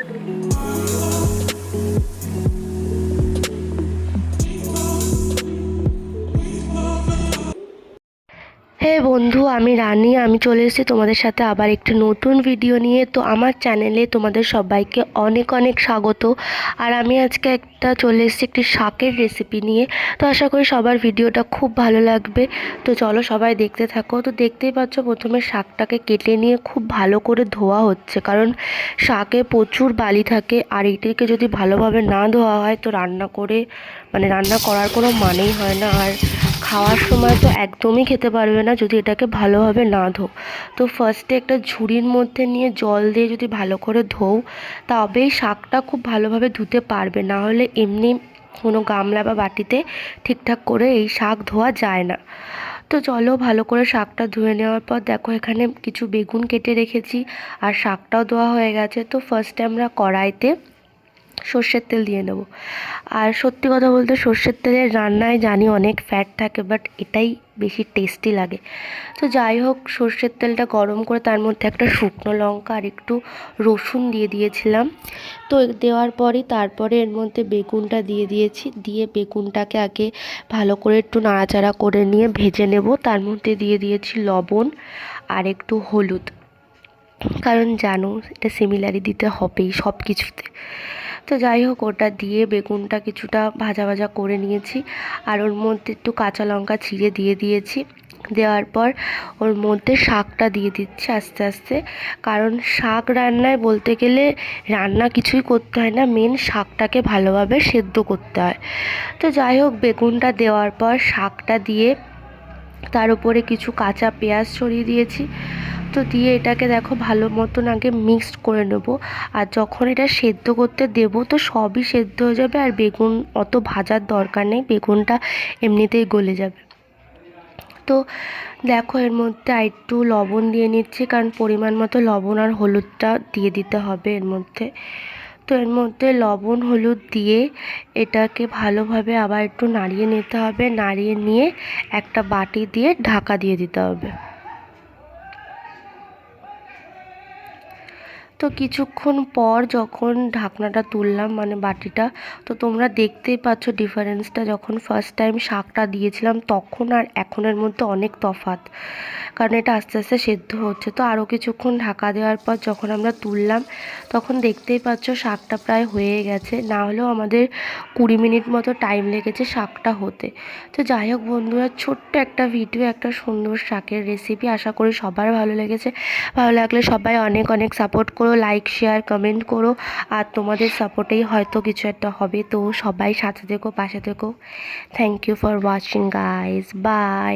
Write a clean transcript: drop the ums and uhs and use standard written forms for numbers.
হে বন্ধু, আমি রানী। আমি চলে এসেছি তোমাদের সাথে আবার একটি নতুন ভিডিও নিয়ে। তো আমার চ্যানেলে তোমাদের সবাইকে অনেক অনেক স্বাগত। আর আমি আজকে চলে এসেছি একটি শাকের রেসিপি নিয়ে। তো আশা করি সবার ভিডিওটা খুব ভালো লাগবে। তো চলো সবাই দেখতে থাকো। তো দেখতেই পাচ্ছ, প্রথমে শাকটাকে কেটে নিয়ে খুব ভালো করে ধোয়া হচ্ছে, কারণ শাকে প্রচুর বালি থাকে। আর এটিকে যদি ভালোভাবে না ধোয়া হয় তো রান্না করার কোনো মানেই হয় না। আর খাওয়ার সময় তো একদমই খেতে পারবে না যদি এটাকে ভালোভাবে না ধো। তো ফার্স্টে একটা ঝুড়ির মধ্যে নিয়ে জল দিয়ে যদি ভালো করে ধোও, তবেই শাকটা খুব ভালোভাবে ধুতে পারবে। না হলে এমনি কোনো গামলা বা বাটিতে ঠিকঠাক করে এই শাক ধোয়া যায় না। তো চলো, ভালো করে শাকটা ধুয়ে নেওয়ার পর দেখো এখানে কিছু বেগুন কেটে রেখেছি, আর শাকটাও ধোয়া হয়ে গেছে। তো ফার্স্টে আমরা কড়াইতে সর্ষের তেল দিয়ে নেব। আর সত্যি কথা বলতে সর্ষের তেলের রান্নায় জানি অনেক ফ্যাট থাকে, বাট এটাই বেশি টেস্টি লাগে। তো যাই হোক, সর্ষের তেলটা গরম করে তার মধ্যে একটা শুকনো লঙ্কা আর একটু রসুন দিয়ে দিয়েছিলাম। তো দেওয়ার পরই তারপরে এর মধ্যে বেগুনটা দিয়ে দিয়েছি। দিয়ে বেগুনটাকে আগে ভালো করে একটু নাড়াচাড়া করে নিয়ে ভেজে নেব। তার মধ্যে দিয়ে দিয়েছি লবণ আর একটু হলুদ, কারণ জানো এটা সিমিলারই দিতে হবেই সব কিছুতে। তো যাই হোক, ওটা দিয়ে বেগুনটা কিছুটা ভাজা ভাজা করে নিয়েছি। আর ওর মধ্যে একটু কাঁচা লঙ্কা ছিঁড়ে দিয়ে দিয়েছি। দেওয়ার পর ওর মধ্যে শাকটা দিয়ে দিচ্ছি আস্তে আস্তে, কারণ শাক রান্নায় বলতে গেলে রান্না কিছুই করতে হয় না, মেন শাকটাকে ভালোভাবে সেদ্ধ করতে হয়। তো যাই হোক, বেগুনটা দেওয়ার পর শাকটা দিয়ে তার উপরে কিছু কাঁচা পেঁয়াজ ছড়িয়ে দিয়েছি। তো দিয়ে এটাকে দেখো ভালো মতন আগে মিক্সড করে নেব। আর যখন এটা সেদ্ধ করতে দেব তো সবই সেদ্ধ হয়ে যাবে, আর বেগুন অত ভাজার দরকার নেই, বেগুনটা এমনিতেই গলে যাবে। তো দেখো এর মধ্যে একটু লবণ দিয়ে নিচ্ছি, কারণ পরিমাণ মতো লবণ আর হলুদটা দিয়ে দিতে হবে এর মধ্যে। তো এর মধ্যে লবণ হলুদ দিয়ে এটাকে ভালোভাবে আবার একটু নাড়িয়ে নিতে হবে। নাড়িয়ে নিয়ে একটা বাটি দিয়ে ঢাকা দিয়ে দিতে হবে। তো কিছুক্ষণ পর যখন ঢাকনাটা তুললাম, মানে বাটিটা, তো তোমরা দেখতেই পাচ্ছ ডিফারেন্সটা। যখন ফার্স্ট টাইম শাকটা দিয়েছিলাম তখন আর এখনের মধ্যে অনেক তফাৎ, কারণ এটা আস্তে আস্তে সেদ্ধ হচ্ছে। তো আরও কিছুক্ষণ ঢাকা দেওয়ার পর যখন আমরা তুললাম তখন দেখতেই পাচ্ছ শাকটা প্রায় হয়ে গেছে। না হলেও আমাদের 20 মিনিট মতো টাইম লেগেছে শাকটা হতে। তো যাই হোক বন্ধুরা, ছোট্ট একটা ভিডিও, একটা সুন্দর শাকের রেসিপি। আশা করি সবার ভালো লেগেছে। ভালো লাগলে সবাই অনেক অনেক সাপোর্ট করো, লাইক শেয়ার কমেন্ট করো। আর তোমাদের সাপোর্টেই হয়তো কিছু একটা হবে। তো সবাই সাথে থেকো, পাশে থেকো। Thank you for watching guys, by.